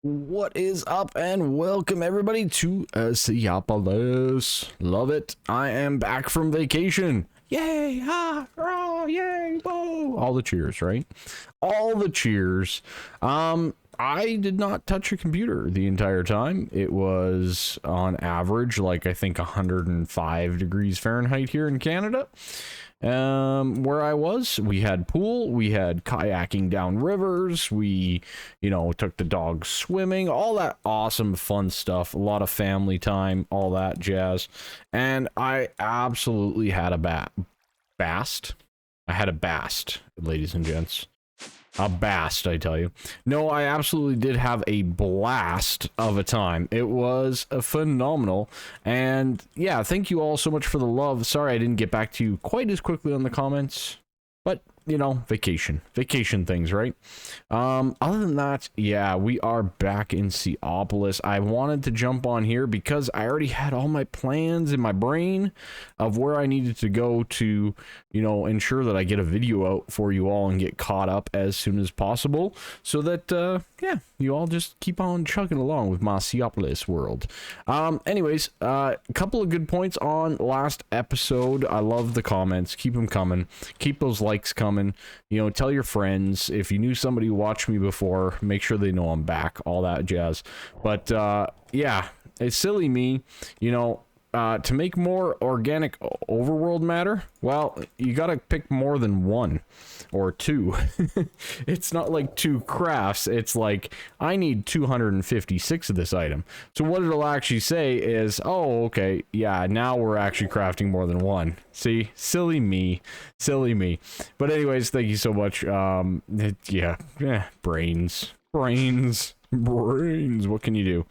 What is up, and welcome everybody to Seaopolis. Love it. I am back from vacation. Yay, ha, rah, yay, whoa. All the cheers, right? All the cheers. I did not touch a computer the entire time. It was on average, like I think 105 degrees Fahrenheit here in Canada. Where I was, we had pool, we had kayaking down rivers, we, took the dogs swimming, all that awesome fun stuff, a lot of family time, all that jazz. And I absolutely had a bast. I had a bast, ladies and gents. A bast, I tell you. No, I absolutely did have a blast of a time. It was phenomenal. And yeah, thank you all so much for the love. Sorry I didn't get back to you quite as quickly on the comments. But, vacation things, right? Other than that, yeah, we are back in Seaopolis. I wanted to jump on here because I already had all my plans in my brain of where I needed to go to, ensure that I get a video out for you all and get caught up as soon as possible so that, yeah, you all just keep on chugging along with my Seaopolis world. Anyways, a couple of good points on last episode. I love the comments. Keep them coming. Keep those likes coming. Tell your friends. If you knew somebody who watched me before, make sure they know I'm back. All that jazz. But, yeah, it's silly me, to make more organic overworld matter, well, you gotta pick more than one or two. It's not like 2 crafts, it's like I need 256 of this item. So what it'll actually say is, oh, okay, yeah, now we're actually crafting more than one. See, silly me. But anyways, thank you so much. Brains, what can you do?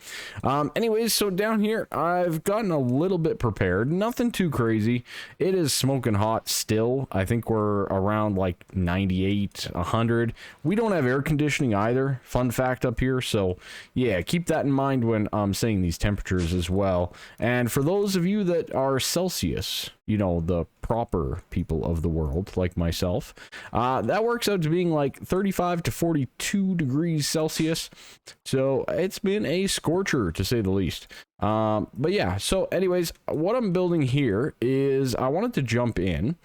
Anyways, so down here I've gotten a little bit prepared, nothing too crazy. It is smoking hot still. I think we're around like 98, 100. We don't have air conditioning either, fun fact up here, so yeah, keep that in mind when I'm saying these temperatures as well. And for those of you that are Celsius, the proper people of the world like myself, that works out to being like 35 to 42 degrees Celsius. So it's been a scorcher to say the least. But yeah, so anyways, what I'm building here is I wanted to jump in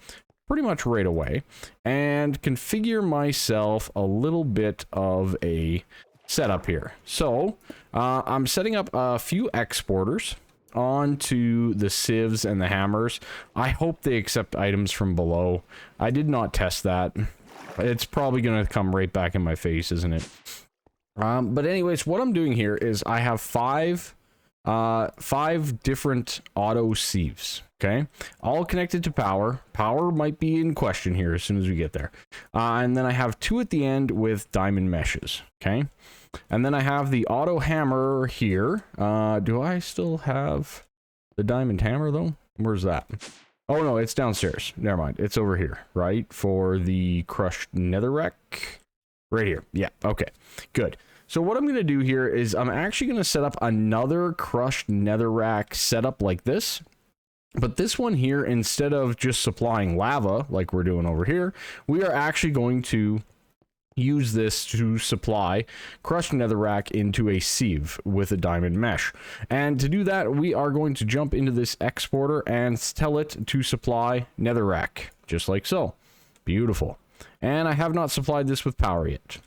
pretty much right away and configure myself a little bit of a setup here. So I'm setting up a few exporters onto the sieves and the hammers. I hope they accept items from below. I did not test that. It's probably gonna come right back in my face, isn't it? But anyways, what I'm doing here is I have five different auto sieves, okay, all connected to power. Power might be in question here as soon as we get there. And then I have 2 at the end with diamond meshes, okay. And then I have the auto hammer here. Do I still have the diamond hammer though? Where's that? Oh no, it's downstairs. Never mind. It's over here, right? For the crushed netherrack. Right here. Yeah, okay. Good. So what I'm going to do here is I'm actually going to set up another crushed netherrack setup like this. But this one here, instead of just supplying lava like we're doing over here, we are actually going to use this to supply crushed netherrack into a sieve with a diamond mesh. And to do that, we are going to jump into this exporter and tell it to supply netherrack, just like so. Beautiful. And I have not supplied this with power yet.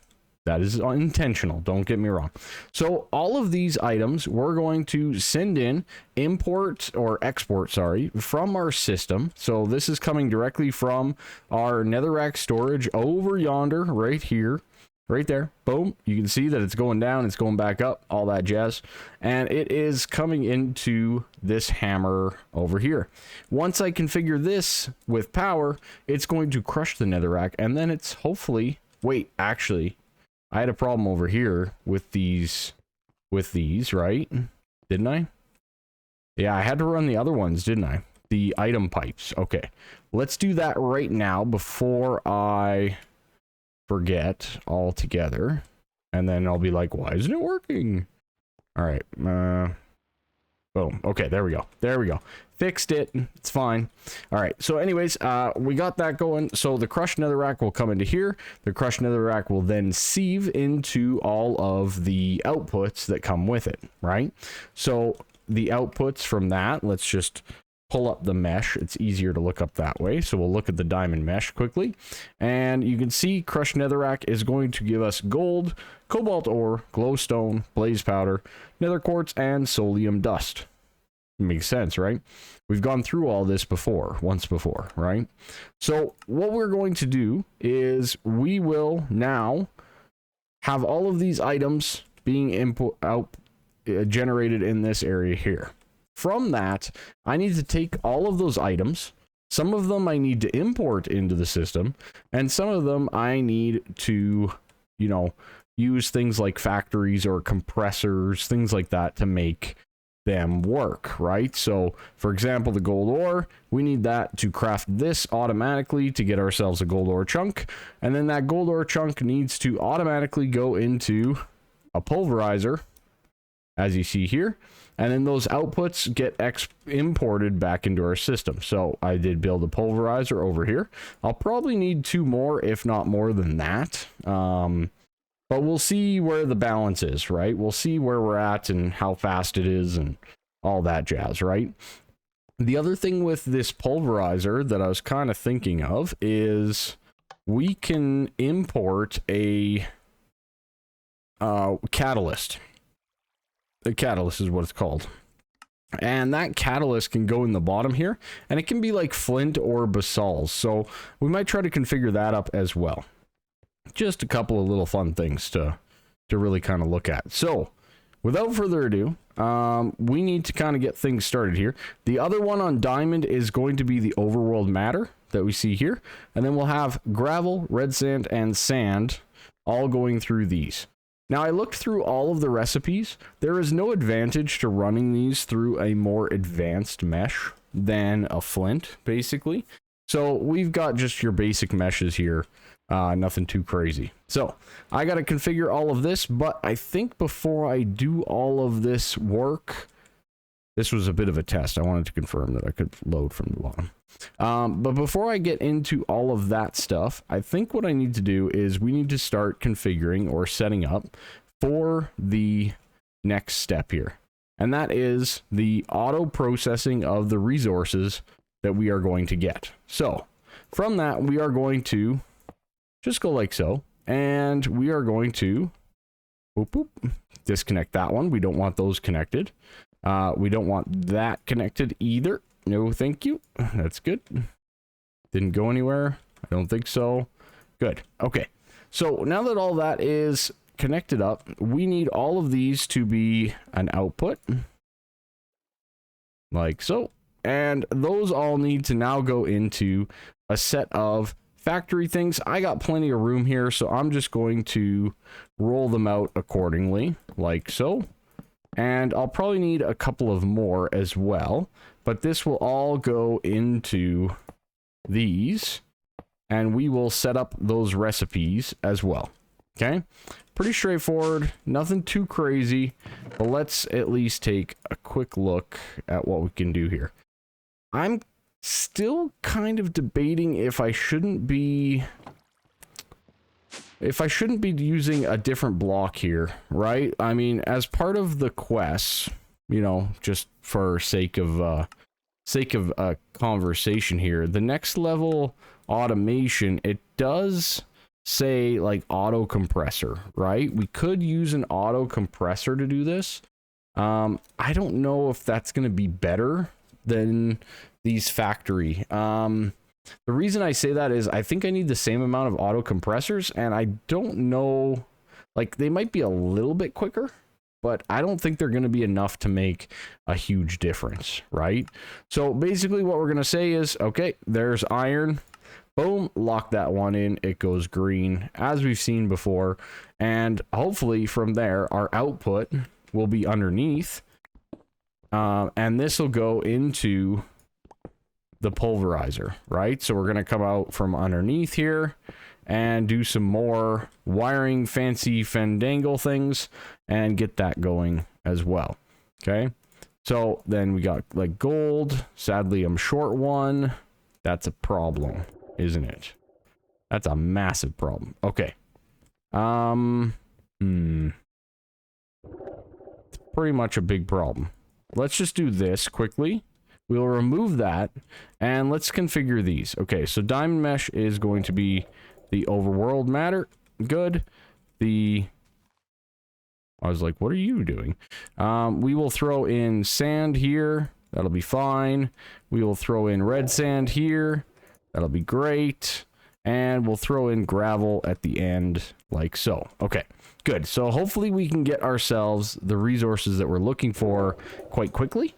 That is intentional, don't get me wrong. So all of these items we're going to send in, import or export, sorry, from our system. So this is coming directly from our netherrack storage over yonder, right here, right there. Boom. You can see that it's going down, it's going back up, all that jazz. And it is coming into this hammer over here. Once I configure this with power, it's going to crush the netherrack, and then it's hopefully, wait, actually, I had a problem over here with these, right? Didn't I? Yeah, I had to run the other ones, didn't I? The item pipes. Okay, let's do that right now before I forget altogether. And then I'll be like, why isn't it working? All right. Boom. Okay, there we go. There we go. Fixed it. It's fine. All right. So anyways, we got that going. So the crushed netherrack will come into here. The crushed netherrack will then sieve into all of the outputs that come with it, right? So the outputs from that, let's just pull up the mesh. It's easier to look up that way. So we'll look at the diamond mesh quickly. And you can see crushed netherrack is going to give us gold, cobalt ore, glowstone, blaze powder, nether quartz, and solium dust. Makes sense, right? We've gone through all this once before, right? So what we're going to do is we will now have all of these items being generated in this area here. From that, I need to take all of those items. Some of them I need to import into the system, and some of them I need to, you know, use things like factories or compressors, things like that to make them work, right? So, for example, the gold ore, we need that to craft this automatically to get ourselves a gold ore chunk, and then that gold ore chunk needs to automatically go into a pulverizer, as you see here, and then those outputs get imported back into our system. So I did build a pulverizer over here. I'll probably need 2 more, if not more than that. But we'll see where the balance is, right? We'll see where we're at and how fast it is and all that jazz, right? The other thing with this pulverizer that I was kind of thinking of is we can import a catalyst. A catalyst is what it's called. And that catalyst can go in the bottom here, and it can be like flint or basalt. So we might try to configure that up as well. Just a couple of little fun things to really kind of look at. So without further ado, we need to kind of get things started here. The other one on diamond is going to be the overworld matter that we see here. And then we'll have gravel, red sand, and sand all going through these. Now, I looked through all of the recipes. There is no advantage to running these through a more advanced mesh than a flint, basically. So we've got just your basic meshes here. Nothing too crazy. So I got to configure all of this, but I think before I do all of this work, this was a bit of a test. I wanted to confirm that I could load from the bottom. But before I get into all of that stuff, I think what I need to do is we need to start configuring or setting up for the next step here. And that is the auto processing of the resources that we are going to get. So from that, we are going to just go like so, and we are going to disconnect that one. We don't want those connected. We don't want that connected either. No, thank you. That's good. Didn't go anywhere. I don't think so. Good. Okay. So now that all that is connected up, we need all of these to be an output. Like so. And those all need to now go into a set of factory things. I got plenty of room here, so I'm just going to roll them out accordingly, like so. And I'll probably need a couple of more as well, but this will all go into these, and we will set up those recipes as well. Okay, pretty straightforward, nothing too crazy, but let's at least take a quick look at what we can do here. I'm still kind of debating if I shouldn't be using a different block here, right? I mean, as part of the quests, you know, just for sake of conversation here, the next level automation, it does say like auto compressor, right? We could use an auto compressor to do this. I don't know if that's going to be better than these factory. The reason I say that is I think I need the same amount of auto compressors, and I don't know, like they might be a little bit quicker, but I don't think they're going to be enough to make a huge difference, right? So basically what we're going to say is, okay, there's iron, boom, lock that one in, it goes green as we've seen before, and hopefully from there our output will be underneath, and this will go into the pulverizer, right? So we're going to come out from underneath here and do some more wiring fancy fandangle things and get that going as well. Okay, So then we got like gold. Sadly, I'm short one. That's a problem, isn't it? That's a massive problem. Okay. It's pretty much a big problem. Let's just do this quickly. We'll remove that, and let's configure these. Okay, so diamond mesh is going to be the overworld matter. Good. I was like, what are you doing? We will throw in sand here. That'll be fine. We will throw in red sand here. That'll be great. And we'll throw in gravel at the end, like so. Okay, good. So hopefully we can get ourselves the resources that we're looking for quite quickly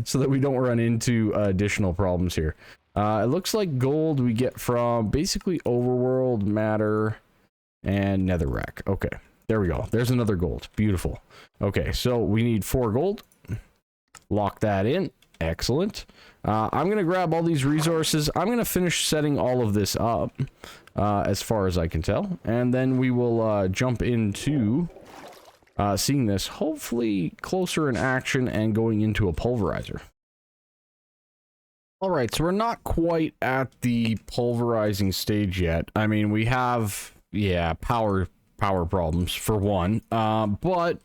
so that we don't run into additional problems here. It looks like gold we get from basically overworld matter and netherrack. Okay, there we go. There's another gold. Beautiful. Okay, so we need 4 gold. Lock that in. Excellent. I'm going to grab all these resources. I'm going to finish setting all of this up as far as I can tell. And then we will jump into seeing this hopefully closer in action and going into a pulverizer. All right, so we're not quite at the pulverizing stage yet. I mean, we have, yeah, power problems for one, but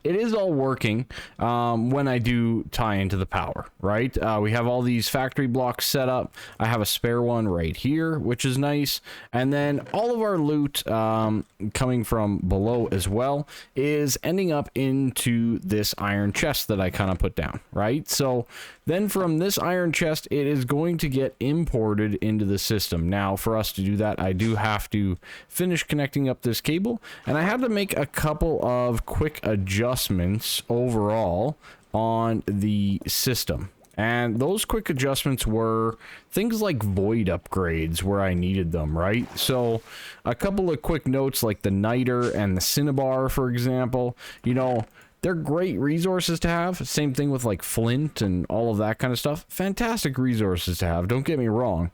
it is all working when I do tie into the power, right? We have all these factory blocks set up. I have a spare one right here, which is nice, and then all of our loot coming from below as well is ending up into this iron chest that I kind of put down, right? So then from this iron chest, it is going to get imported into the system. Now, for us to do that, I do have to finish connecting up this cable, and I had to make a couple of quick adjustments overall on the system. And those quick adjustments were things like void upgrades where I needed them, right? So a couple of quick notes like the niter and the cinnabar, for example, you know, they're great resources to have. Same thing with like flint and all of that kind of stuff. Fantastic resources to have, don't get me wrong.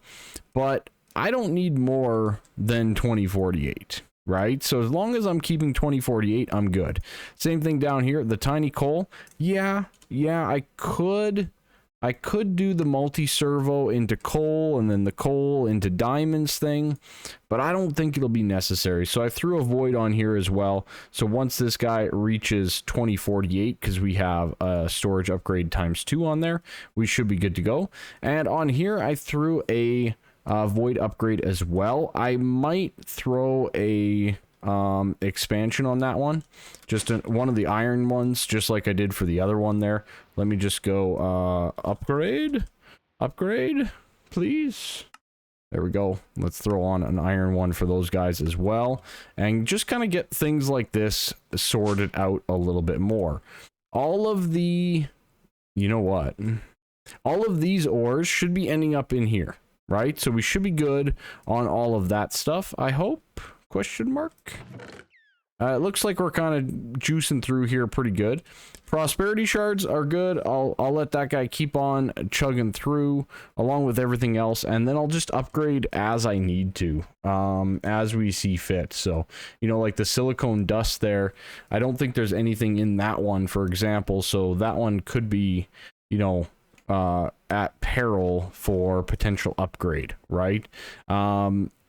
But I don't need more than 2048, right? So as long as I'm keeping 2048, I'm good. Same thing down here, the tiny coal. Yeah, I could do the multi-servo into coal and then the coal into diamonds thing, but I don't think it'll be necessary. So I threw a void on here as well. So once this guy reaches 2048, because we have a storage upgrade ×2 on there, we should be good to go. And on here, I threw a void upgrade as well. I might throw a expansion on that one, just one of the iron ones, just like I did for the other one there. Let me just go upgrade, please. There we go. Let's throw on an iron one for those guys as well, and just kind of get things like this sorted out a little bit more. All of the, you know what, all of these ores should be ending up in here, right? So we should be good on all of that stuff, I hope. Question mark. It looks like we're kind of juicing through here pretty good. Prosperity shards are good. I'll let that guy keep on chugging through along with everything else, and then I'll just upgrade as I need to, as we see fit. So, you know, like the silicone dust there, I don't think there's anything in that one, for example, so that one could be, you know, at peril for potential upgrade, right?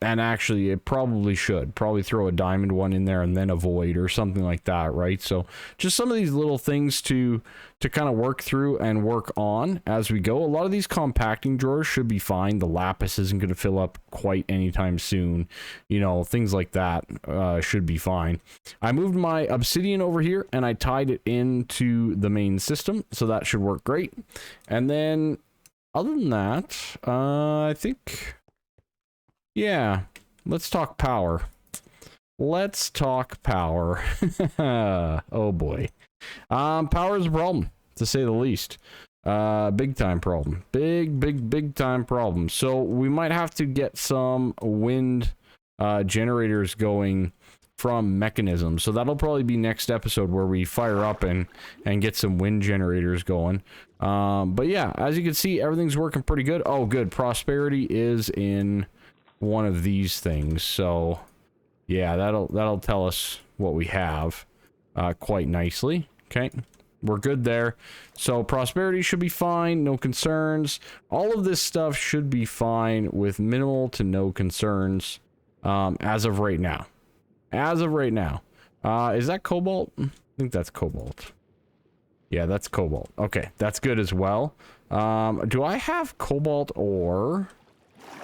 And actually, it probably should. Probably throw a diamond one in there and then a void or something like that, right? So just some of these little things to kind of work through and work on as we go. A lot of these compacting drawers should be fine. The lapis isn't going to fill up quite anytime soon. You know, things like that should be fine. I moved my obsidian over here and I tied it into the main system, so that should work great. And then, other than that, I think... yeah, let's talk power. Let's talk power. Oh boy. Power is a problem, to say the least. Big time problem. Big time problem. So we might have to get some wind generators going from mechanisms. So that'll probably be next episode where we fire up and get some wind generators going. But yeah, as you can see, everything's working pretty good. Oh, good. Prosperity is in one of these things, so yeah, that'll tell us what we have quite nicely. Okay, we're good there. So prosperity should be fine, no concerns. All of this stuff should be fine with minimal to no concerns as of right now. As of right now. Is that cobalt? I think that's cobalt. Yeah, that's cobalt. Okay, that's good as well. Do I have cobalt ore?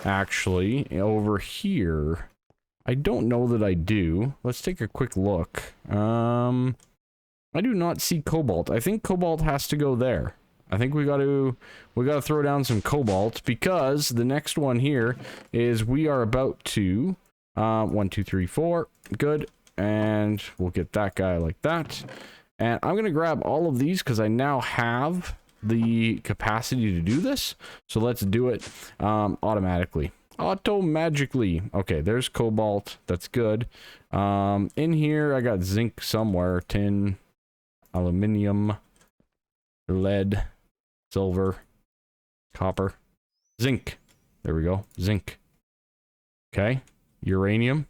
Actually, over here. I don't know that I do. Let's take a quick look. I do not see cobalt. I think cobalt has to go there. I think we gotta throw down some cobalt, because the next one here is we are about to 1, 2, 3, 4. Good. And we'll get that guy like that. And I'm gonna grab all of these because I now have the capacity to do this. So let's do it automatically. Auto-magically. Okay, there's cobalt. That's good. In here, I got zinc somewhere. Tin, aluminum, lead, silver, copper, zinc. There we go. Zinc. Okay. Uranium.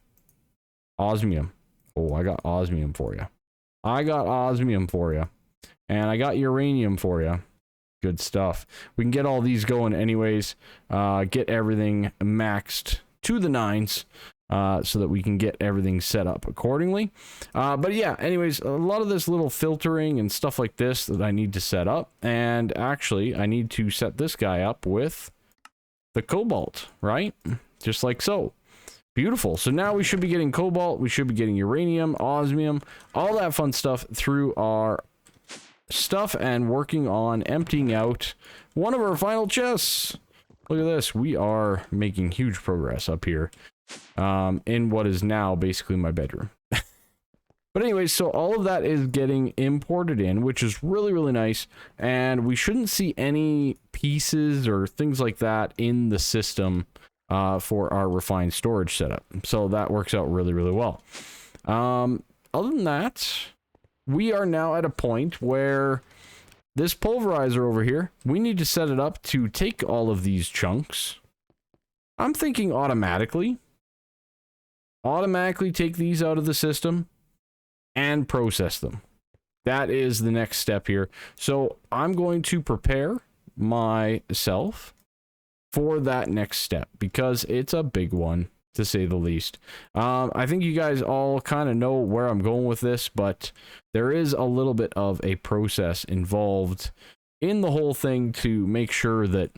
Osmium. Oh, I got osmium for you. I got osmium for you. And I got uranium for you. Good stuff. We can get all these going anyways. Get everything maxed to the 9s. So that we can get everything set up accordingly. But yeah, anyways, a lot of this little filtering and stuff like this that I need to set up. And actually, I need to set this guy up with the cobalt, right? Just like so. Beautiful. So now we should be getting cobalt, we should be getting uranium, osmium, all that fun stuff through our stuff, and working on emptying out one of our final chests. Look at this. We are making huge progress up here in what is now basically my bedroom. But anyways, so all of that is getting imported in, which is really, really nice. And we shouldn't see any pieces or things like that in the system for our refined storage setup. So that works out really, really well. Other than that, we are now at a point where this pulverizer over here, we need to set it up to take all of these chunks. I'm thinking automatically take these out of the system and process them. That is the next step here. So I'm going to prepare myself for that next step, because it's a big one, to say the least. I think you guys all kind of know where I'm going with this, but there is a little bit of a process involved in the whole thing to make sure that,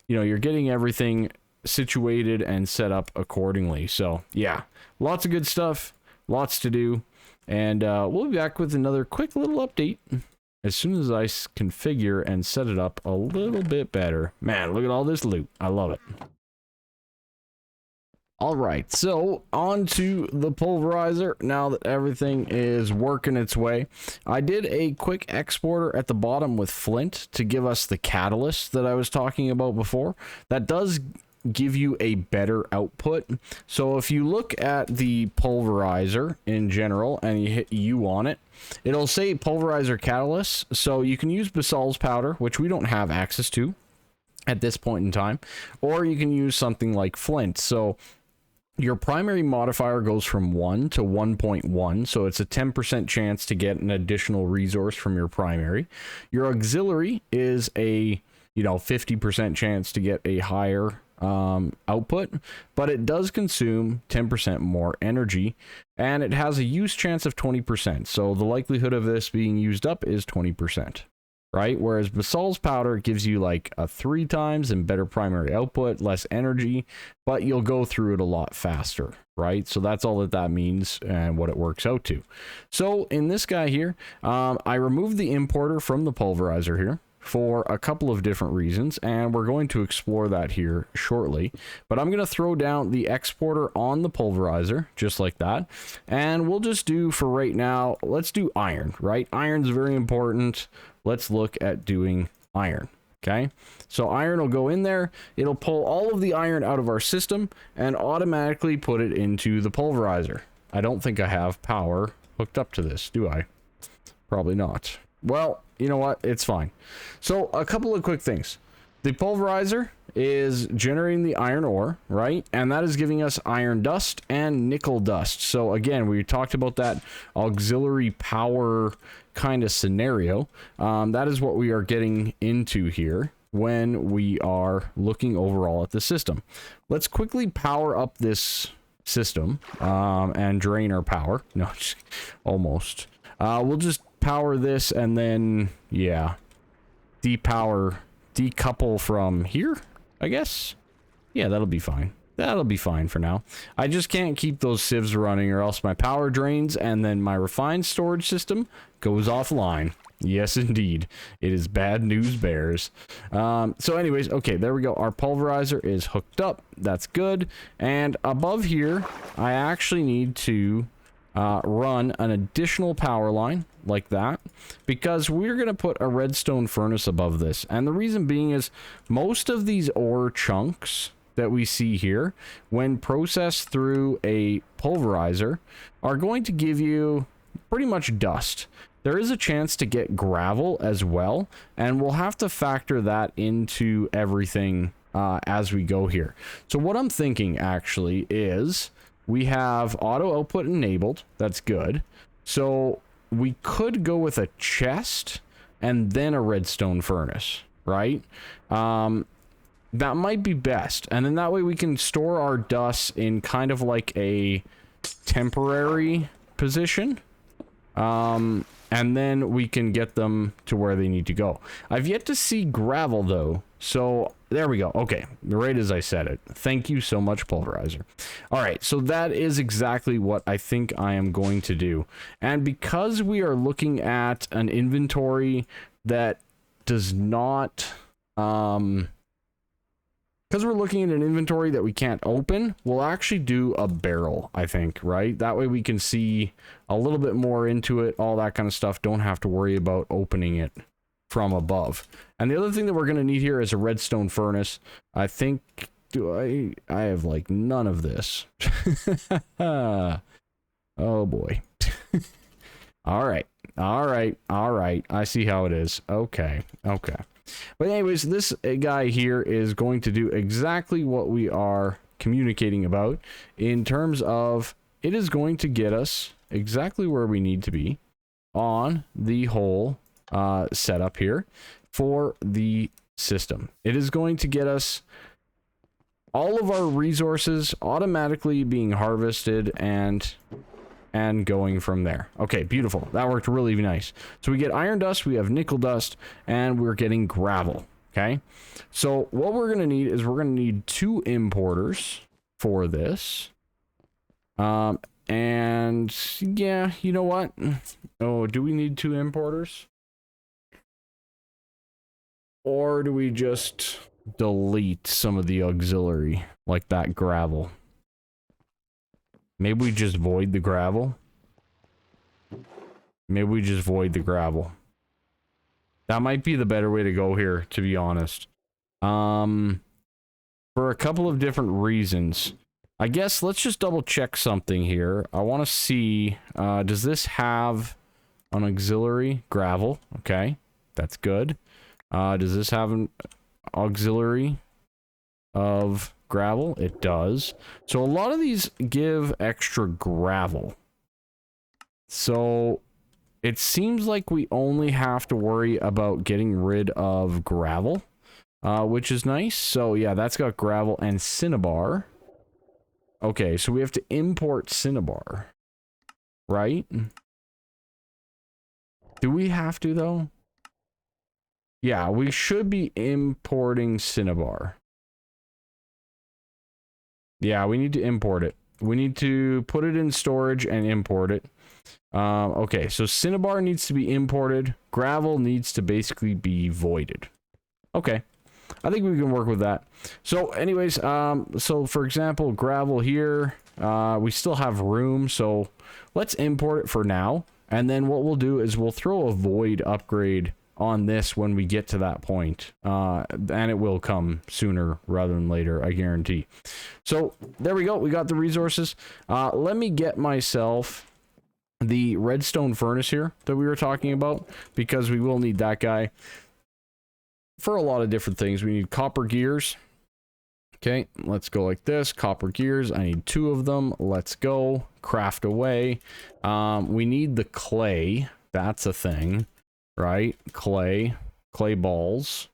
you know, you're getting everything situated and set up accordingly. So yeah, lots of good stuff, lots to do, and we'll be back with another quick little update as soon as I configure and set it up a little bit better. Man, look at all this loot. I love it. All right, so on to the pulverizer. Now that everything is working its way, I did a quick exporter at the bottom with flint to give us the catalyst that I was talking about before. That does give you a better output. So if you look at the pulverizer in general and you hit U on it, it'll say pulverizer catalyst. So you can use basalt's powder, which we don't have access to at this point in time, or you can use something like flint. So your primary modifier goes from 1 to 1.1, so it's a 10% chance to get an additional resource from your primary. Your auxiliary is a 50% chance to get a higher output, but it does consume 10% more energy, and it has a use chance of 20%, so the likelihood of this being used up is 20%. Right? Whereas basalt's powder gives you like a 3 times and better primary output, less energy, but you'll go through it a lot faster, right? So that's all that means and what it works out to. So in this guy here, I removed the importer from the pulverizer here for a couple of different reasons, and we're going to explore that here shortly. But I'm going to throw down the exporter on the pulverizer, just like that. And we'll just do, for right now, let's do iron, right? Iron's very important. Let's look at doing iron, okay? So iron will go in there. It'll pull all of the iron out of our system and automatically put it into the pulverizer. I don't think I have power hooked up to this, do I? Probably not. Well, you know what? It's fine. So a couple of quick things. The pulverizer is generating the iron ore, right? And that is giving us iron dust and nickel dust. So again, we talked about that auxiliary power kind of scenario. That is what we are getting into here when we are looking overall at the system. Let's quickly power up this system and drain our power. No, almost. We'll just power this and then, yeah, decouple from here, I guess. Yeah, that'll be fine. That'll be fine for now. I just can't keep those sieves running or else my power drains and then my refined storage system goes offline. Yes, indeed. It is bad news bears. So anyways, okay, there we go. Our pulverizer is hooked up. That's good. And above here, I actually need to run an additional power line like that because we're going to put a redstone furnace above this. And the reason being is most of these ore chunks that we see here, when processed through a pulverizer, are going to give you pretty much dust. There is a chance to get gravel as well, and we'll have to factor that into everything as we go here. So what I'm thinking actually is we have auto output enabled. That's good. So we could go with a chest and then a redstone furnace, right? That might be best. And then that way we can store our dust in kind of like a temporary position. And then we can get them to where they need to go. I've yet to see gravel though. So there we go. Okay, right as I said it. Thank you so much, pulverizer. All right, so that is exactly what I think I am going to do. And because we are looking at an inventory that does not... because we're looking at an inventory that we can't open, we'll actually do a barrel, I think, right? That way we can see a little bit more into it, all that kind of stuff. Don't have to worry about opening it from above. And the other thing that we're going to need here is a redstone furnace. I think, I have like none of this. Oh boy. All right. I see how it is. Okay. But anyways, this guy here is going to do exactly what we are communicating about in terms of it is going to get us exactly where we need to be on the whole setup here for the system. It is going to get us all of our resources automatically being harvested and going from there. Okay, beautiful. That worked really nice. So we get iron dust, we have nickel dust, and we're getting gravel. Okay, so what we're gonna need is we're gonna need 2 importers for this. And yeah, you know what? Oh, do we need 2 importers? Or do we just delete some of the auxiliary, like that gravel? Maybe we just void the gravel. Maybe we just void the gravel. That might be the better way to go here, to be honest. For a couple of different reasons. I guess let's just double check something here. I want to see, does this have an auxiliary? Gravel. Okay, that's good. Does this have an auxiliary of gravel? It does. So a lot of these give extra gravel. So it seems like we only have to worry about getting rid of gravel, which is nice. So yeah, that's got gravel and cinnabar. Okay, so we have to import cinnabar, right? Do we have to though? Yeah, we should be importing cinnabar. Yeah, we need to import it. We need to put it in storage and import it. Okay, so cinnabar needs to be imported. Gravel needs to basically be voided. Okay, I think we can work with that. So anyways, so for example, gravel here, we still have room, so let's import it for now. And then what we'll do is we'll throw a void upgrade on this when we get to that point. And it will come sooner rather than later, I guarantee. So there we go. We got the resources. Let me get myself the redstone furnace here that we were talking about, because we will need that guy for a lot of different things. We need copper gears. Okay, let's go like this. Copper gears, I need 2 of them. Let's go. Craft away. We need the clay. That's a thing, right? Clay balls.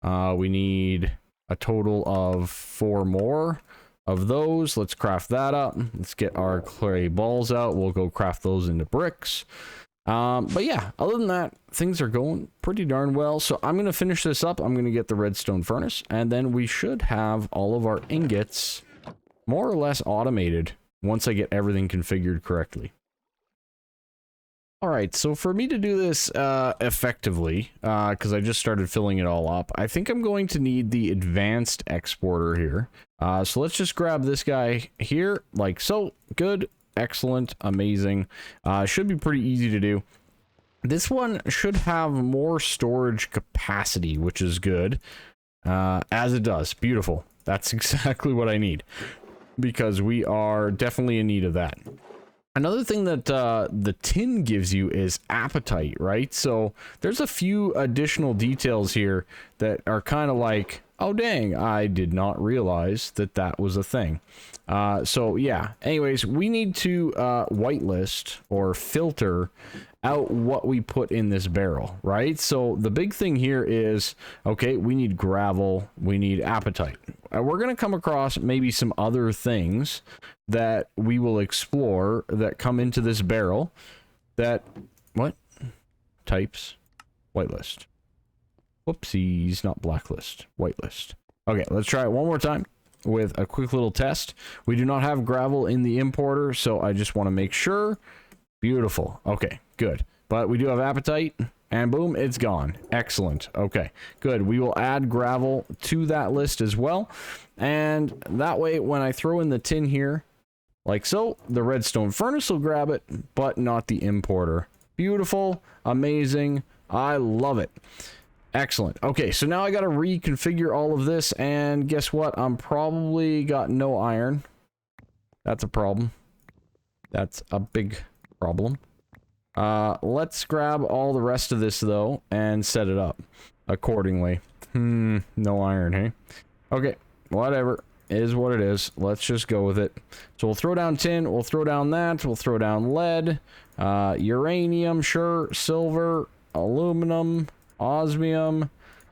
We need a total of 4 more of those. Let's craft that up. Let's get our clay balls out. We'll go craft those into bricks. But yeah, other than that, things are going pretty darn well. So I'm going to finish this up. I'm going to get the redstone furnace, and then we should have all of our ingots more or less automated once I get everything configured correctly. All right, so for me to do this effectively, because I just started filling it all up, I think I'm going to need the advanced exporter here. So let's just grab this guy here, like so. Good. Excellent, amazing. Should be pretty easy to do. This one should have more storage capacity, which is good. As it does. Beautiful. That's exactly what I need, because we are definitely in need of that. Another thing that the tin gives you is appetite, right? So there's a few additional details here that are kind of like, oh dang, I did not realize that that was a thing. So yeah, anyways, we need to whitelist or filter out what we put in this barrel, right? So the big thing here is, okay, we need gravel, we need appetite. We're going to come across maybe some other things that we will explore that come into this barrel that, what? Types, whitelist. Whoopsies, not blacklist, whitelist. Okay, let's try it one more time with a quick little test. We do not have gravel in the importer, so I just want to make sure. Beautiful. Okay, good. But we do have appetite, and boom, it's gone. Excellent. Okay, good. We will add gravel to that list as well. And that way, when I throw in the tin here, like so, the redstone furnace will grab it, but not the importer. Beautiful. Amazing. I love it. Excellent. Okay, so now I got to reconfigure all of this, and guess what? I'm probably got no iron. That's a problem. That's a big problem. Let's grab all the rest of this, though, and set it up accordingly. No iron, hey? Okay, whatever. It is what it is. Let's just go with it. So we'll throw down tin, we'll throw down that, we'll throw down lead, uranium, sure, silver, aluminum, osmium,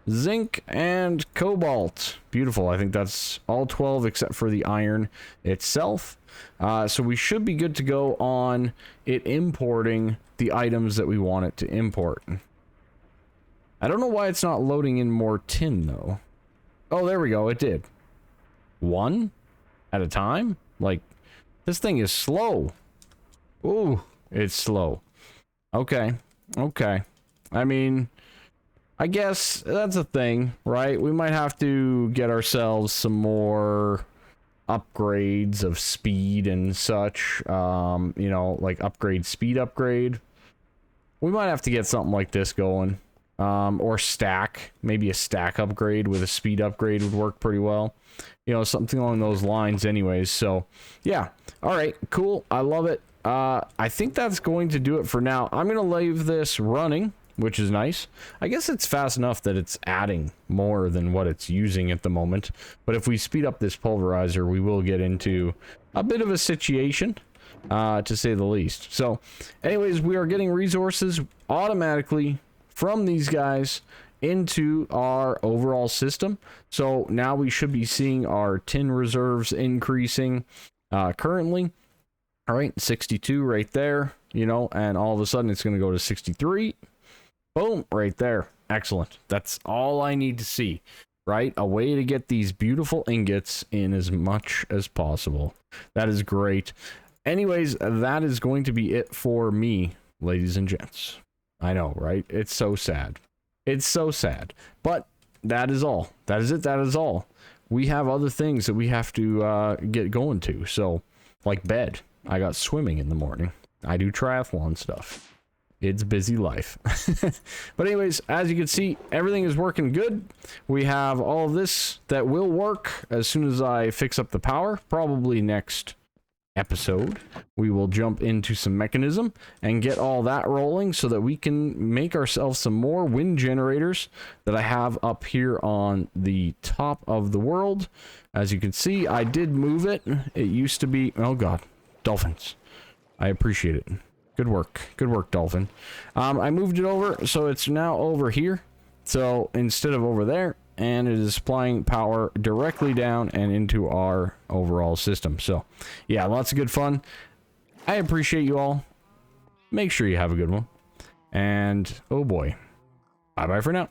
zinc, and cobalt. Beautiful. I think that's all 12 except for the iron itself. So we should be good to go on it importing the items that we want it to import. I don't know why it's not loading in more tin, though. Oh, there we go. It did. One at a time? Like, this thing is slow. Ooh, it's slow. Okay. Okay. I mean, I guess that's a thing, right? We might have to get ourselves some more upgrades of speed and such. You know, like speed upgrade. We might have to get something like this going. Or stack. Maybe a stack upgrade with a speed upgrade would work pretty well. You know, something along those lines anyways. So, yeah. All right, cool. I love it. I think that's going to do it for now. I'm going to leave this running, which is nice. I guess it's fast enough that it's adding more than what it's using at the moment. But if we speed up this pulverizer, we will get into a bit of a situation, to say the least. So, anyways, we are getting resources automatically from these guys into our overall system. So now we should be seeing our tin reserves increasing currently. All right, 62 right there, you know, and all of a sudden it's going to go to 63. Boom, right there. Excellent. That's all I need to see, right? A way to get these beautiful ingots in as much as possible. That is great. Anyways, that is going to be it for me, ladies and gents. I know, right? It's so sad. It's so sad. But that is all. That is it. That is all. We have other things that we have to get going to. So, like bed. I got swimming in the morning. I do triathlon stuff. It's busy life. But anyways, as you can see, everything is working good. We have all of this that will work as soon as I fix up the power. Probably next episode, we will jump into some mechanism and get all that rolling so that we can make ourselves some more wind generators that I have up here on the top of the world. As you can see, I did move it. It used to be, oh god, dolphins. I appreciate it. Good work, dolphin. I moved it over, so it's now over here. So instead of over there, and it is supplying power directly down and into our overall system. So yeah, lots of good fun. I appreciate you all. Make sure you have a good one. And oh boy, bye bye for now.